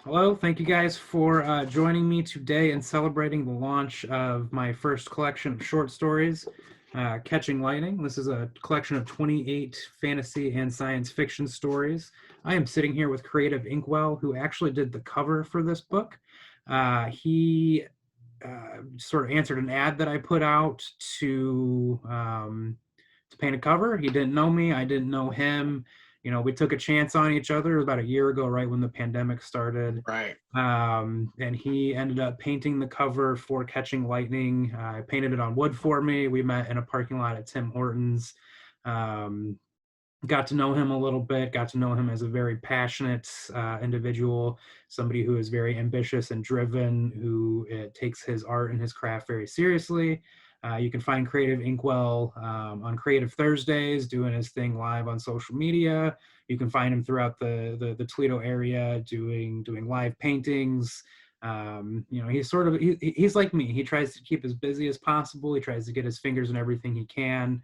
Hello, thank you guys for joining me today and celebrating the launch of my first collection of short stories, Catching Lightning. This is a collection of 28 fantasy and science fiction stories. I am sitting here with Creative Inkwell, who actually did the cover for this book. He sort of answered an ad that I put out to paint a cover. He didn't know me, I didn't know him. We took a chance on each other about a year ago, right when the pandemic started. Right. And he ended up painting the cover for Catching Lightning. I painted it on wood for me. We met in a parking lot at Tim Hortons. Um, got to know him a little bit, got to know him as a very passionate individual, somebody who is very ambitious and driven, who takes his art and his craft very seriously. You can find Creative Inkwell on Creative Thursdays, doing his thing live on social media. You can find him throughout the Toledo area, doing live paintings. He's like me. He tries to keep as busy as possible. He tries to get his fingers in everything he can.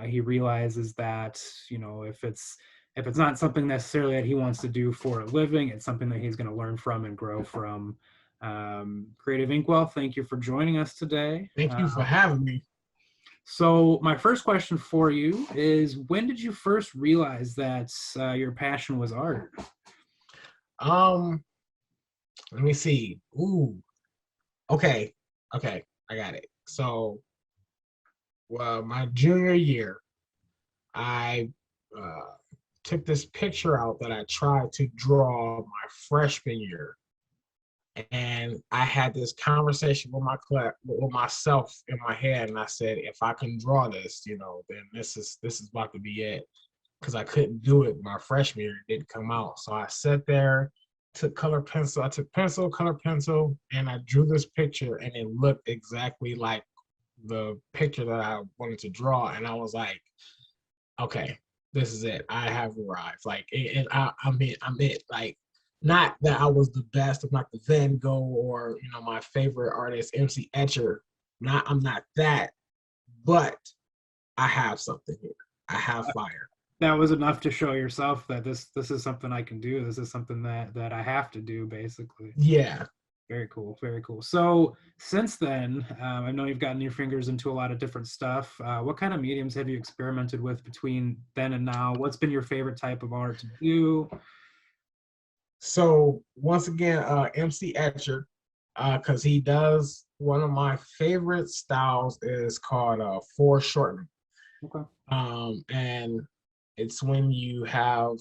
He realizes that if it's not something necessarily that he wants to do for a living, it's something that he's going to learn from and grow from. Creative Inkwell, thank you for joining us today. Thank you for having me. So my first question for you is, when did you first realize that your passion was art? Um, Let me see. Ooh, okay, okay, I got it. So, well, my junior year, I uh, took this picture out that I tried to draw my freshman year, and I had this conversation with my class, with myself in my head, and I said, if I can draw this, then this is about to be it. Because I couldn't do it my freshman year, it didn't come out. So I sat there, took color pencil, I took pencil, color pencil, and I drew this picture, and it looked exactly like the picture that I wanted to draw. And I was like, okay, this is it. I have arrived. Like, and I'm it. Like, not that I was the best, I'm not the Van Gogh or my favorite artist, MC Etcher. I'm not that, but I have something here. I have fire. That was enough to show yourself that this is something I can do. This is something that I have to do, basically. Yeah. Very cool, very cool. So since then, I know you've gotten your fingers into a lot of different stuff. What kind of mediums have you experimented with between then and now? What's been your favorite type of art to do? So once again, MC Etcher, because he does one of my favorite styles is called foreshortening. Okay. And it's when you have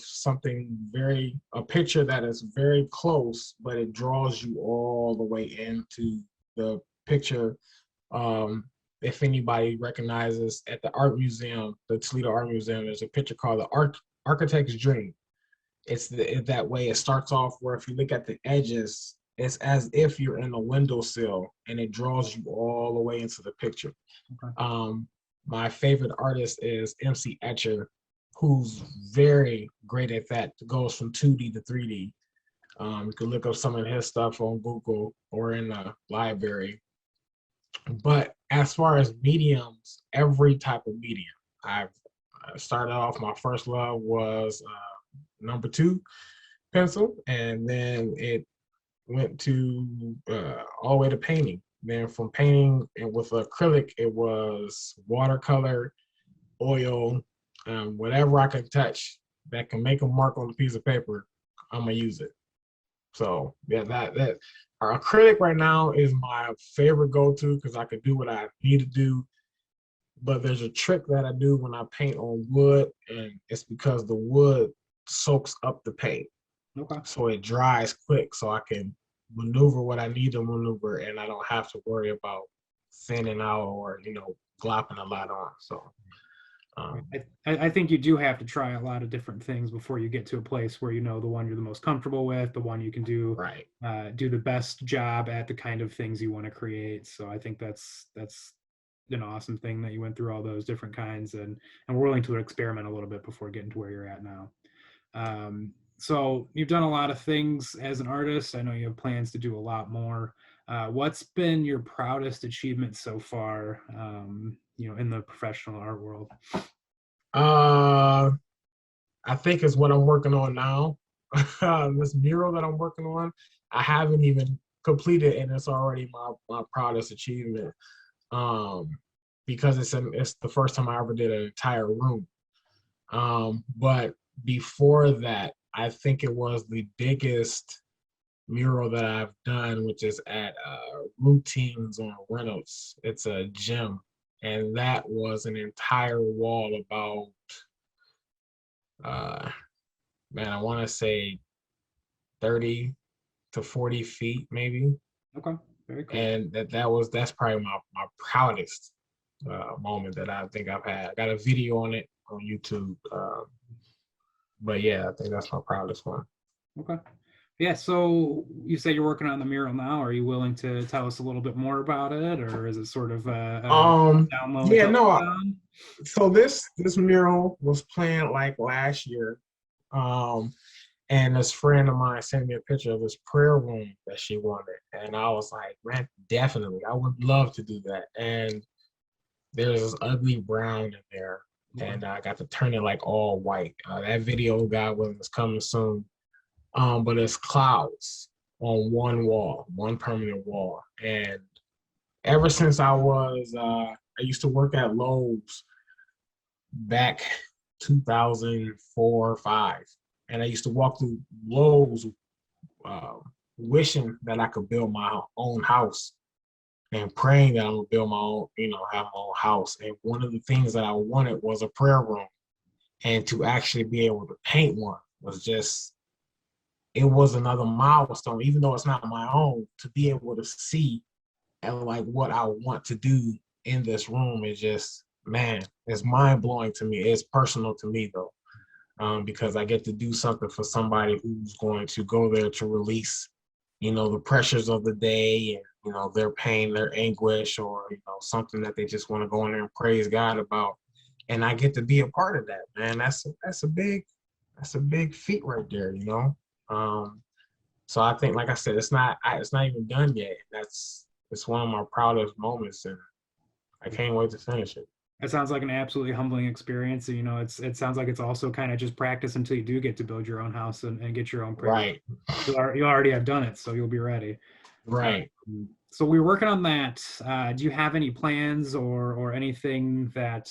a picture that is very close, but it draws you all the way into the picture. Um, if anybody recognizes at the art museum, the Toledo Art Museum, there's a picture called the Architect's Dream. That way. It starts off where if you look at the edges, it's as if you're in a windowsill, and it draws you all the way into the picture. Okay. My favorite artist is MC Etcher, who's very great at that. It goes from 2D to 3D. You can look up some of his stuff on Google or in the library. But as far as mediums, every type of medium. I've started off, my first love was number two pencil, and then it went to all the way to painting. Then from painting and with acrylic, it was watercolor, oil, whatever I can touch that can make a mark on a piece of paper, I'm gonna use it. So yeah, that our acrylic right now is my favorite go-to because I can do what I need to do. But there's a trick that I do when I paint on wood, and it's because the wood soaks up the paint, Okay. so it dries quick, so I can maneuver what I need to maneuver, and I don't have to worry about thinning out or glopping a lot on. So Right. um, I think you do have to try a lot of different things before you get to a place where you know the one you're the most comfortable with, the one you can right. do the best job at the kind of things you want to create. So I think that's an awesome thing that you went through all those different kinds and we're willing to experiment a little bit before getting to where you're at now. So you've done a lot of things as an artist. I know you have plans to do a lot more. What's been your proudest achievement so far, in the professional art world? Uh, I think it's what I'm working on now. this mural that I'm working on, I haven't even completed, and it's already my proudest achievement. Um, because it's the first time I ever did an entire room. But before that, I think it was the biggest mural that I've done, which is at Routines on Reynolds. It's a gym, and that was an entire wall about uh, man, I want to say 30 to 40 feet, maybe. Okay, very cool. And that's probably my proudest moment that I think I've had. I got a video on it on YouTube. But yeah, I think that's my proudest one. Okay. Yeah, so you say you're working on the mural now. Are you willing to tell us a little bit more about it, or is it sort of a download Yeah, until it's no. done? So this mural was planned like last year. Um, and this friend of mine sent me a picture of this prayer room that she wanted, and I was like, man, definitely, I would love to do that. And there's this ugly brown in there, Okay. and I got to turn it like all white. That video, God willing, is coming soon. But it's clouds on one wall, one permanent wall. And ever since I used to work at Lowe's back 2004 or 5. And I used to walk through Lowe's uh, wishing that I could build my own house and praying that I'm gonna build my own, have my own house. And one of the things that I wanted was a prayer room. And to actually be able to paint one was just, it was another milestone, even though it's not my own, to be able to see and like what I want to do in this room is just, man, it's mind blowing to me. It's personal to me though, because I get to do something for somebody who's going to go there to release, the pressures of the day and, their pain, their anguish, or, something that they just want to go in there and praise God about. And I get to be a part of that, man. That's a big feat right there. Um, so I think, like I said, it's not even done yet. It's one of my proudest moments, and I can't wait to finish it. It sounds like an absolutely humbling experience. And, it sounds like it's also kind of just practice until you do get to build your own house and get your own prayer. Right, You already have done it, so you'll be ready. right. So we're working on that. Do you have any plans or anything that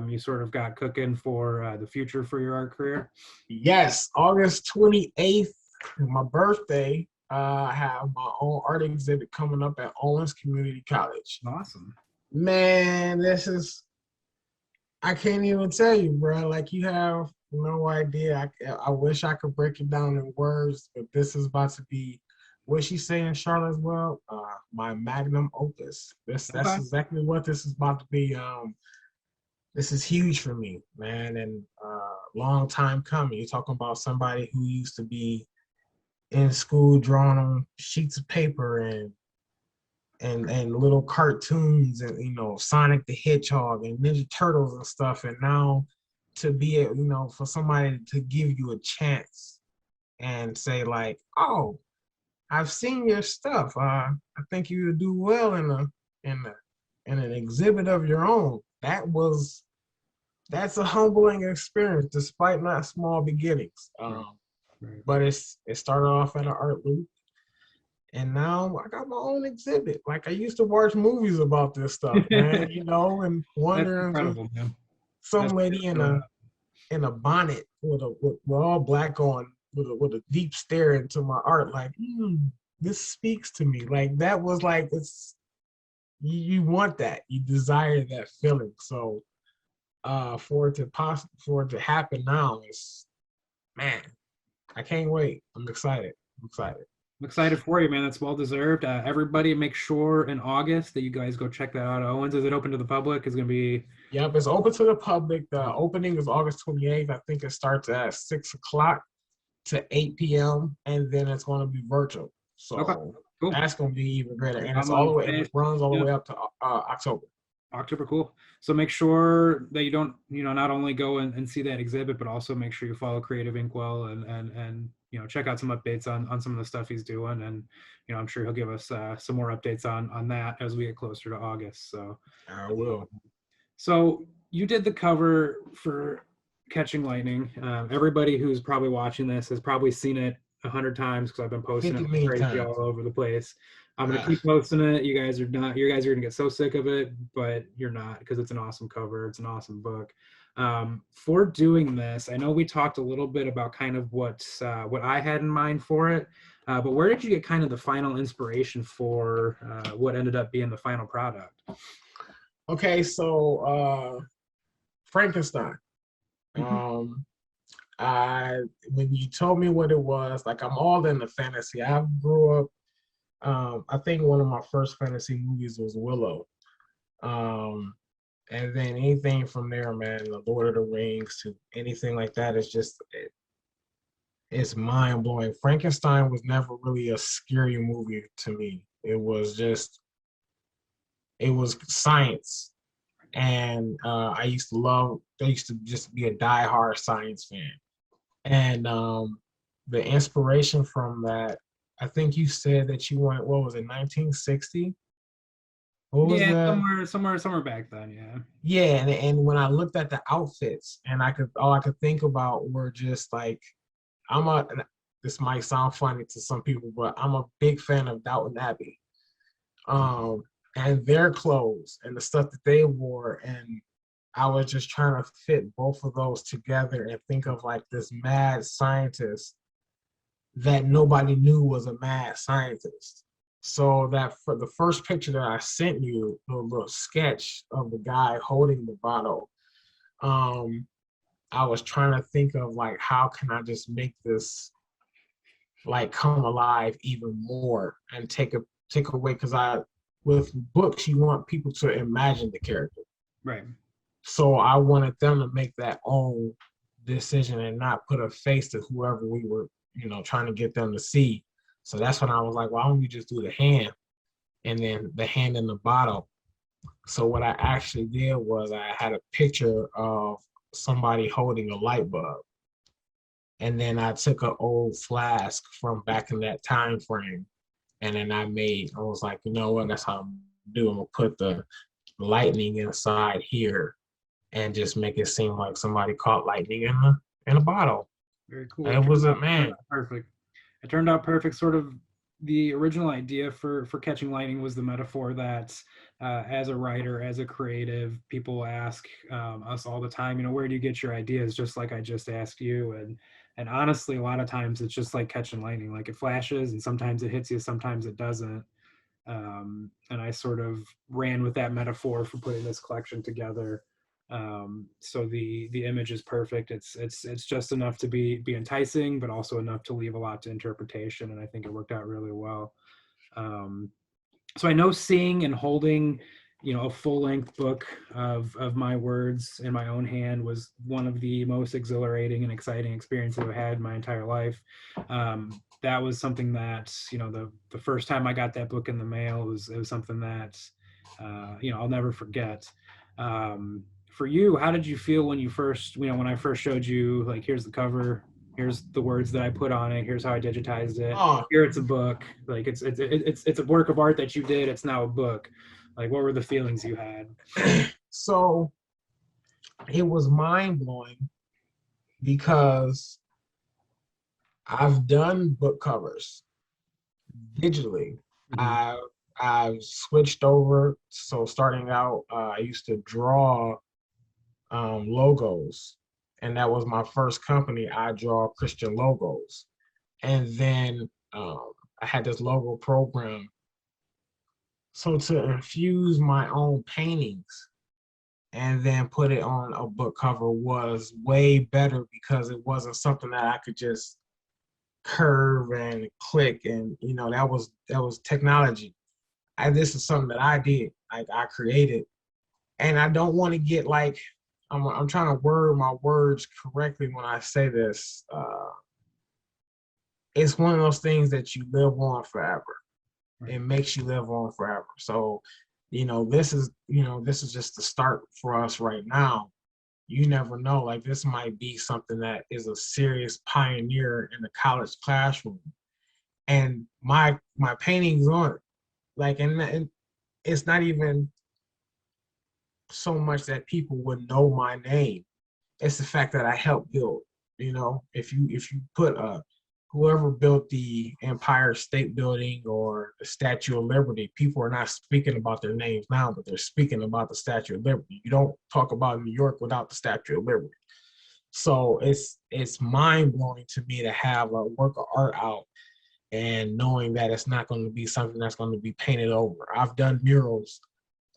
you sort of got cooking for the future for your art career? Yes, August 28th, my birthday. I have my own art exhibit coming up at Owens Community College. Awesome. Man, I can't even tell you, bro. Like, you have no idea. I wish I could break it down in words, but this is about to be, what she saying, Charlotte, as well. My magnum opus. That's Okay. exactly what this is about to be. This is huge for me, man, and long time coming. You're talking about somebody who used to be in school drawing on sheets of paper and little cartoons and Sonic the Hedgehog and Ninja Turtles and stuff, and now to be for somebody to give you a chance and say like, oh, I've seen your stuff. I think you would do well in an exhibit of your own. That's a humbling experience, despite not small beginnings. Right. Right. But it started off at an art loop, and now I got my own exhibit. Like, I used to watch movies about this stuff, man, and That's wondering if incredible, man. some That's lady in really a bonnet with all black on with a deep stare into my art, like, this speaks to me. Like, that was like, it's you want that, you desire that feeling. So for it to happen now is, man, I can't wait. I'm excited. I'm excited. I'm excited for you, man. That's well deserved. Everybody, make sure in August that you guys go check that out. Owens, is it open to the public? It's gonna be Yep, it's open to the public. The opening is August 28th. I think it starts at 6 o'clock to 8 p.m. and then it's going to be virtual. okay. So Cool. that's going to be even greater. And it's all Online the way. space. It runs all the Yeah. way up to October. October, cool. So make sure that you don't, not only go and see that exhibit, but also make sure you follow Creative Inkwell and check out some updates on some of the stuff he's doing. And I'm sure he'll give us some more updates on that as we get closer to August. So I will. so you did the cover for Catching Lightning. Everybody who's probably watching this has probably seen it 100 times because I've been posting it 50 like million crazy times. all over the place. I'm gonna Uh, keep posting it. You guys are not. You guys are gonna get so sick of it, but you're not because it's an awesome cover. It's an awesome book. For doing this, I know we talked a little bit about kind of what I had in mind for it, but where did you get kind of the final inspiration for what ended up being the final product? okay, so Frankenstein. Mhm. Um, I when you told me what it was, like I'm all in the fantasy. I grew up. I think one of my first fantasy movies was Willow. Um, and then anything from there, man, the Lord of the Rings to anything like that is just it's mind blowing. Frankenstein was never really a scary movie to me. It was science, and I used to just be a diehard science fan, and the inspiration from that. I think you said that you went. What was it? 1960. What was Yeah, that? somewhere back then. Yeah. Yeah, and when I looked at the outfits, and all I could think about were just like I'm a. This might sound funny to some people, but I'm a big fan of Downton Abbey. Um, and their clothes and the stuff that they wore, and I was just trying to fit both of those together and think of like this mad scientist that nobody knew was a mad scientist. So that for the first picture that I sent you, the little sketch of the guy holding the bottle, um, I was trying to think of like how can I just make this like come alive even more and take away because I with books you want people to imagine the character. Right. So I wanted them to make that own decision and not put a face to whoever we were, trying to get them to see. So that's when I was like, why don't we just do the hand and then the hand in the bottle? So what I actually did was I had a picture of somebody holding a light bulb. And then I took an old flask from back in that time frame. And then I was like, you know what, that's how I'm doing. I'm gonna put the lightning inside here and just make it seem like somebody caught lightning in a bottle. Very cool. And it was a man. Turned out perfect. It turned out perfect. Sort of the original idea for catching lightning was the metaphor that as a writer, as a creative, people ask us all the time. Where do you get your ideas? Just like I just asked you, and honestly, a lot of times it's just like catching lightning. Like it flashes, and sometimes it hits you, sometimes it doesn't. And I sort of ran with that metaphor for putting this collection together. So the image is perfect. It's just enough to be enticing, but also enough to leave a lot to interpretation. And I think it worked out really well. Um, so I know seeing and holding, a full length book of my words in my own hand was one of the most exhilarating and exciting experiences I've had in my entire life. That was something that, the first time I got that book in the mail, it was something that, I'll never forget. For you, how did you feel when when I first showed you, like, here's the cover, here's the words that I put on it, here's how I digitized it, Oh, here it's a book, like it's a work of art that you did, it's now a book. Like, what were the feelings you had? so it was mind blowing because I've done book covers digitally. Mhm. I I've switched over. So starting out, I used to draw logos, and that was my first company. I draw Christian logos, and then I had this logo program. So to infuse my own paintings and then put it on a book cover was way better because it wasn't something that I could just curve and click, and that was technology. This is something that I did, like I created, and I don't want to get like I'm trying to word my words correctly when I say this. It's one of those things that you live on forever. Right. It makes you live on forever. So, this is just the start for us right now. You never know. Like this might be something that is a serious pioneer in the college classroom, and my paintings on it. Like, and it's not even so much that people would know my name. it's the fact that I helped build. If you put whoever built the Empire State Building or the Statue of Liberty, people are not speaking about their names now, but they're speaking about the Statue of Liberty. You don't talk about New York without the Statue of Liberty. So it's mind blowing to me to have a work of art out and knowing that it's not going to be something that's going to be painted over. I've done murals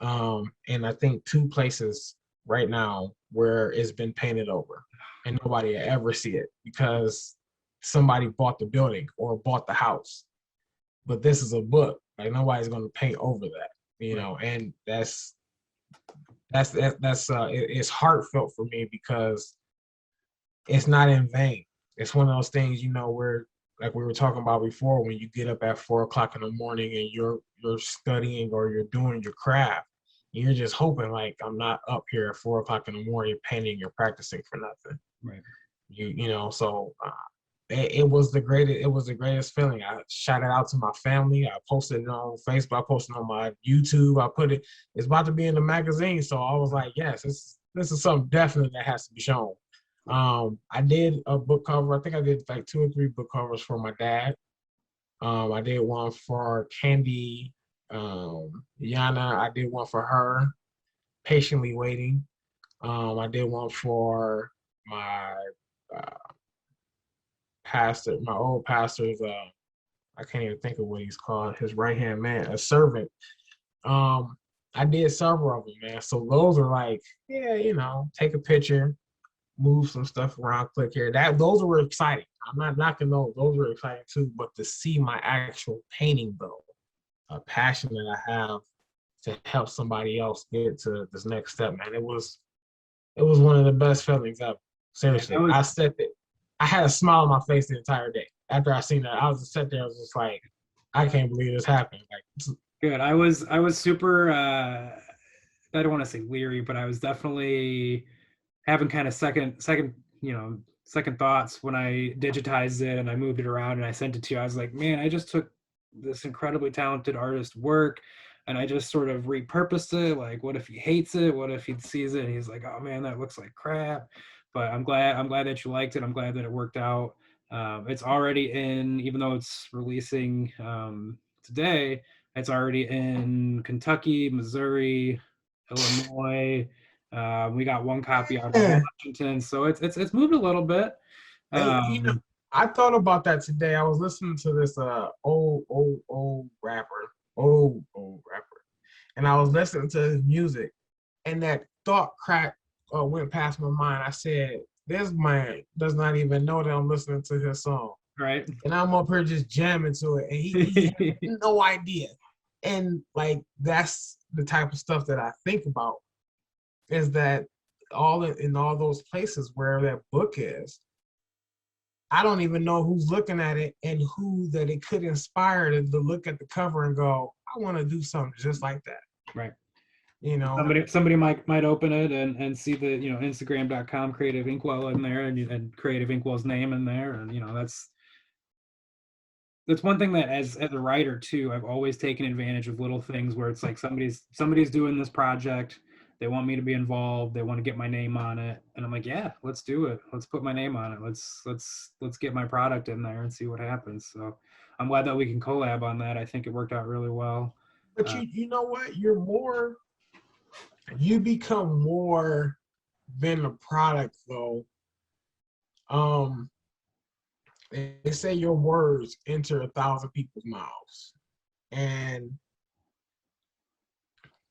in I think 2 places right now where it's been painted over, and nobody ever see it because somebody bought the building or bought the house. But this is a book, like nobody's going to paint over that, and it's heartfelt for me because it's not in vain. It's one of those things, where like we were talking about before, when you get up at 4 o'clock in the morning and you're studying or you're doing your craft, you're just hoping like I'm not up here at 4 o'clock in the morning painting or practicing for nothing. Right. So it was the greatest. It was the greatest feeling. I shout it out to my family. I posted it on Facebook. I posted it on my YouTube. I put it. It's about to be in the magazine, so I was like, yes, this is something definite that has to be shown. I did a book cover. I think I did like 2 or 3 book covers for my dad. I did one for Candy, Yana. I did one for her, Patiently Waiting. I did one for my pastor, my old pastor's. I can't even think of what he's called. His right hand man, a servant. I did several of them, man. So those are like, yeah, take a picture, move some stuff around, click here. Those were exciting. I'm not knocking those. Those were exciting too. But to see my actual painting though, a passion that I have to help somebody else get to this next step, man. It was one of the best feelings ever. Seriously. I said that I had a smile on my face the entire day. After I seen that, I was just sitting there, I was just like, I can't believe this happened. Like good. I was super I don't want to say leery, but I was definitely having kind of second thoughts when I digitized it and I moved it around and I sent it to you. I was like, man, I just took this incredibly talented artist work and I just sort of repurposed it. Like, what if he hates it? What if he sees it and he's like, oh man, that looks like crap. But I'm glad that you liked it. I'm glad that it worked out. It's already in, even though it's releasing today, it's already in Kentucky, Missouri, Illinois. We got one copy out in Washington, so it's moved a little bit. I thought about that today. I was listening to this old rapper, old rapper, and I was listening to his music, and that thought went past my mind. I said, "This man does not even know that I'm listening to his song, right?" And I'm up here just jamming to it, and he has no idea. And like that's the type of stuff that I think about is that in all those places where that book is, I don't even know who's looking at it and who that it could inspire to look at the cover and go, I want to do something just like that. Right. You somebody might open it and see the Instagram.com Creative Inkwell in there and Creative Inkwell's name in there, and that's one thing that as a writer too, I've always taken advantage of little things where it's like somebody's doing this project, they want me to be involved, they want to get my name on it, and I'm like, yeah, let's do it, let's put my name on it, let's get my product in there and see what happens. So I'm glad that we can collab on that. I think it worked out really well. But you know what, you become more than the product though. They say your words enter 1,000 people's mouths, and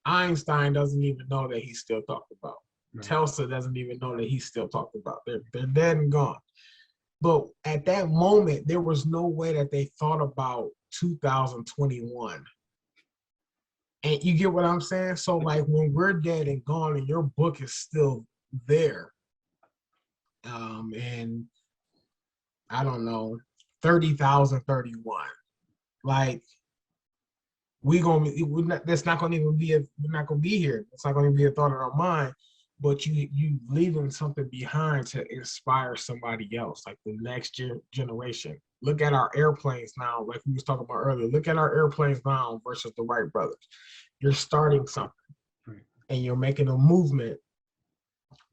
Einstein doesn't even know that he's still talked about. Right. Tesla doesn't even know that he's still talked about. They're dead and gone. But at that moment, there was no way that they thought about 2021. And you get what I'm saying? So like when we're dead and gone and your book is still there, and I don't know, 30,031, like that's not going to even be we're not going to be here. It's not going to be a thought in our mind, but you leaving something behind to inspire somebody else, like the next generation. Look at our airplanes now, like we was talking about earlier. Look at our airplanes now versus the Wright brothers. You're starting something, and you're making a movement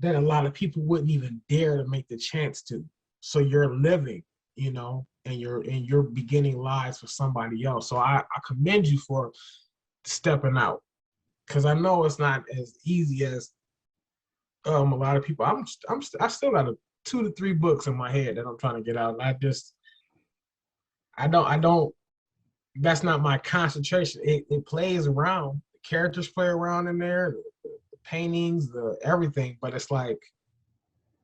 that a lot of people wouldn't even dare to make the chance to. So you're living, and you're beginning lives for somebody else. So I commend you for stepping out, because I know it's not as easy as a lot of people. I still got 2 to 3 books in my head that I'm trying to get out. And I don't. That's not my concentration. It plays around. The characters play around in there, the paintings, the everything. But it's like,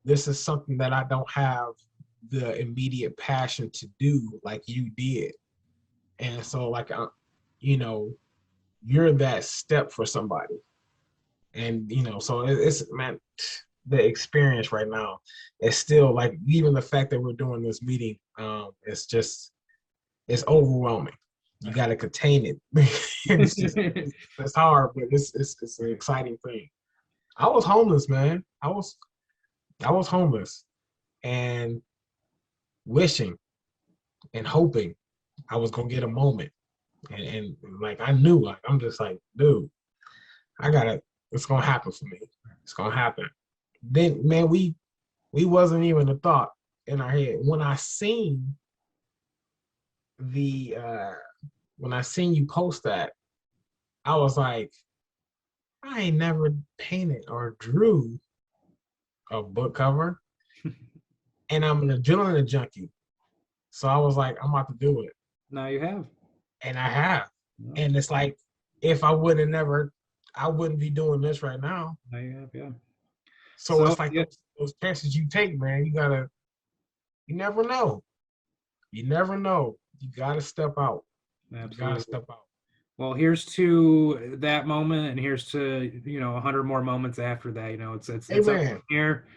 this is something that I don't have the immediate passion to do like you did. And so, like, you know, you're that step for somebody. And so it's, man, the experience right now is still like, even the fact that we're doing this meeting, it's overwhelming. You got to contain it. it's just it's hard, but it's an exciting thing. I was homeless, man. I was homeless and wishing and hoping I was gonna get a moment. And like, I knew, like, I'm just like, dude, I gotta, it's gonna happen for me. It's gonna happen. Then, man, we wasn't even a thought in our head. The when I seen you post that, I was like, I ain't never painted or drew a book cover, and I'm an adrenaline junkie. So I was like, I'm about to do it. Now you have. And I have. Yeah. And it's like, if I would have never, I wouldn't be doing this right now. Now you have, yeah. So it's like, those chances you take, man. You never know. You never know. You gotta step out. Absolutely. You gotta step out. Well, here's to that moment, and here's to 100 more moments after that. It's up Amen. here.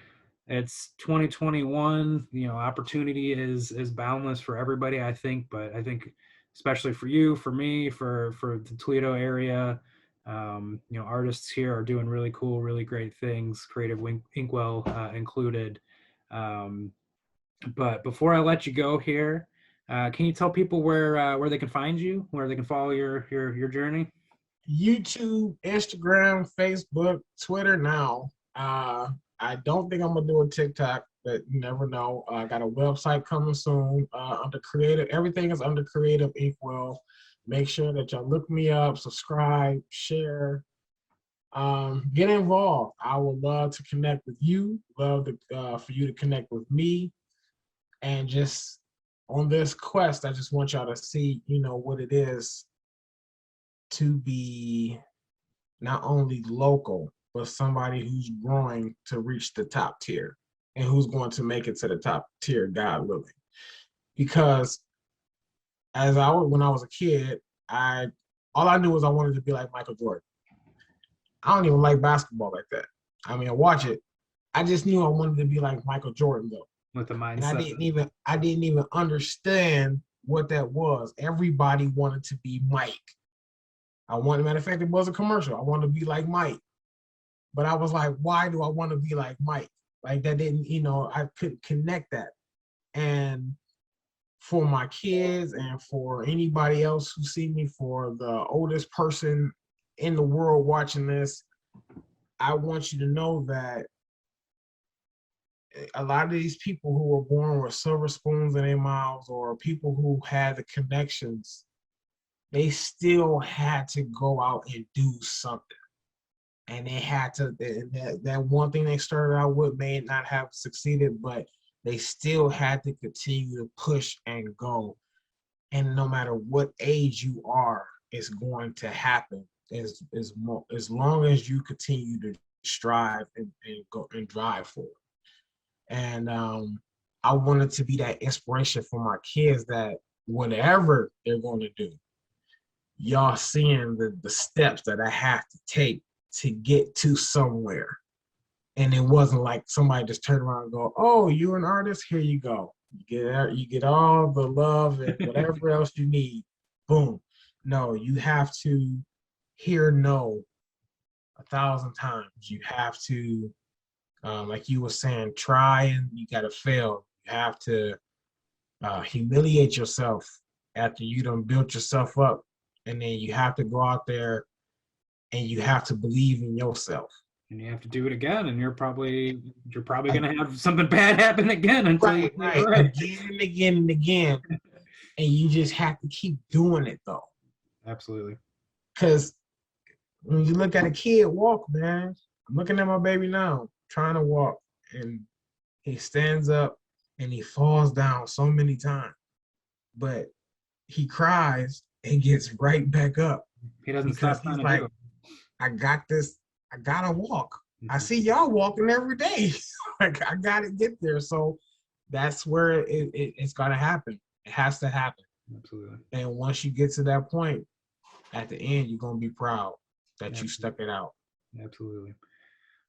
It's 2021. Opportunity is boundless for everybody, I think. But I think, especially for you, for me, for the Toledo area, artists here are doing really cool, really great things. Creative Inkwell included. But before I let you go here, can you tell people where they can find you, where they can follow your journey? YouTube, Instagram, Facebook, Twitter now. I don't think I'm gonna do a TikTok, but you never know. I got a website coming soon. Under Creative, everything is under Creative Inkwell. Make sure that y'all look me up, subscribe, share, get involved. I would love to connect with you. Love for you to connect with me, and just on this quest, I just want y'all to see, what it is to be not only local, but somebody who's growing to reach the top tier, and who's going to make it to the top tier, God willing. Because when I was a kid, all I knew was I wanted to be like Michael Jordan. I don't even like basketball like that. I mean, I watch it. I just knew I wanted to be like Michael Jordan, though. With the mindset. And I didn't even understand what that was. Everybody wanted to be Mike. Matter of fact, it was a commercial. I wanted to be like Mike. But I was like, why do I want to be like Mike? Like, that didn't, I couldn't connect that. And for my kids, and for anybody else who see me, for the oldest person in the world watching this, I want you to know that a lot of these people who were born with silver spoons in their mouths, or people who had the connections, they still had to go out and do something. And they had to, that one thing they started out with may not have succeeded, but they still had to continue to push and go. And no matter what age you are, it's going to happen as long as you continue to strive and go and drive for it. And I wanted to be that inspiration for my kids, that whatever they're going to do, y'all seeing the steps that I have to take to get to somewhere. And it wasn't like somebody just turned around and go, oh, you're an artist, here you go. You get all the love and whatever else you need. Boom. No, you have to hear no 1,000 times. You have to, like you were saying, try, and you got to fail. You have to humiliate yourself after you done built yourself up. And then you have to go out there and you have to believe in yourself. And you have to do it again, and you're probably going to have something bad happen again until you Right, get it right. right. Again and again and again. And you just have to keep doing it though. Absolutely. Because when you look at a kid walk, man, I'm looking at my baby now, trying to walk, and he stands up and he falls down so many times. But he cries and gets right back up He doesn't because stop he's trying to do like, it. I got this, I gotta walk. I Mhm. see y'all walking every day. Like I gotta get there. So that's where it's gotta happen. It has to happen. Absolutely. And once you get to that point, at the end, you're gonna be proud that you Absolutely. stuck it out. Absolutely.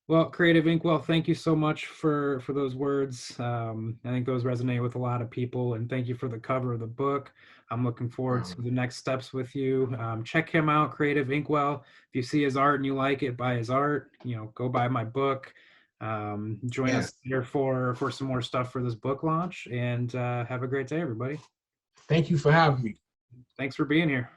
Well, Creative Inkwell, thank you so much for those words. I think those resonate with a lot of people, and thank you for the cover of the book. I'm looking forward to the next steps with you. Check him out, Creative Inkwell. If you see his art and you like it, buy his art. Go buy my book. Join us Yes. here for some more stuff for this book launch, and have a great day, everybody. Thank you for having me. Thanks for being here.